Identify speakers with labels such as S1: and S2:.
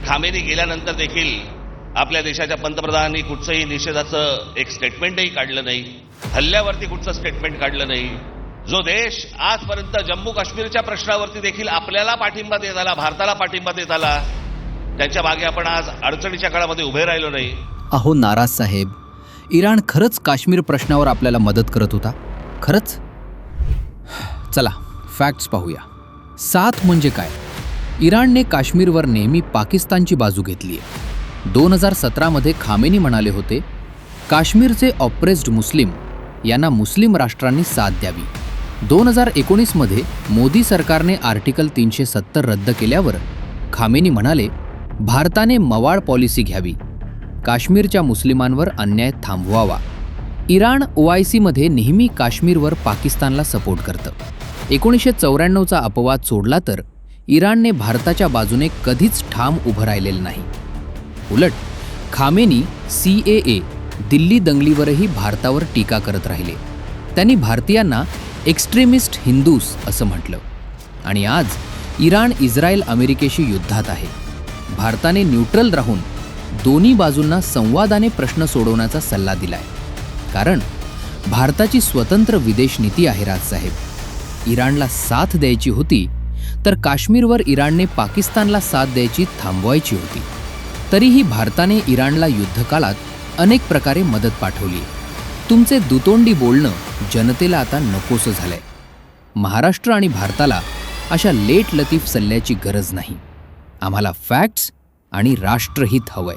S1: Khamenei गेल्यानंतर देखील आपल्या देशाच्या पंतप्रधानांनी कुठचंही निषेधाचं एक स्टेटमेंटही काढलं नाही, हल्ल्यावरती कुठचं स्टेटमेंट काढलं नाही. जो देश आजपर्यंत जम्मू काश्मीरच्या प्रश्नावरती देखील आपल्याला पाठिंबा देत आला, भारताला पाठिंबा देत आला, त्यांच्या मागे आपण आज अडचणीच्या काळामध्ये उभे राहिलो नाही.
S2: अहो नाराज साहेब, इराण खरंच काश्मीर प्रश्नावर आपल्याला मदत करत होता? खरंच? चला फॅक्ट्स पाहूया. साथ म्हणजे काय? इराणने काश्मीरवर नेहमी पाकिस्तानची बाजू घेतली आहे. 2017मध्ये खामेनी म्हणाले होते, काश्मीरचे ऑप्रेस्ड मुस्लिम यांना मुस्लिम राष्ट्रांनी साथ द्यावी. 2019मध्ये मोदी सरकारने आर्टिकल 370 रद्द केल्यावर खामेनी म्हणाले, भारताने मवाळ पॉलिसी घ्यावी, काश्मीरच्या मुस्लिमांवर अन्याय थांबवावा. इराण OICमध्ये नेहमी काश्मीरवर पाकिस्तानला सपोर्ट करतं. 1994चा अपवाद सोडला तर इराणने भारताच्या बाजूने कधीच ठाम उभं राहिलेलं नाही. उलट खामेनी CAA दिल्ली दंगलीवरही भारतावर टीका करत राहिले. त्यांनी भारतीयांना एक्स्ट्रीमिस्ट हिंदूस असं म्हटलं. आणि आज इराण इस्रायल अमेरिकेशी युद्धात आहे. भारताने न्यूट्रल राहून दोन्ही बाजूंना संवादाने प्रश्न सोडवण्याचा सल्ला दिलाय. कारण भारताची स्वतंत्र विदेश नीती आहे राजसाहेब. इराणला साथ द्यायची होती तर काश्मीरवर इराणने पाकिस्तानला साथ द्यायची थांबवायची होती. तरीही भारताने इराणला युद्धकाळात अनेक प्रकारे मदत पाठवली. तुमचे दुतोंडी बोलणं जनतेला आता नकोसं झालंय. महाराष्ट्र आणि भारताला अशा लेट लतीफ सल्ल्याची गरज नाही. आम्हाला फॅक्ट्स आणि राष्ट्रहित हवंय.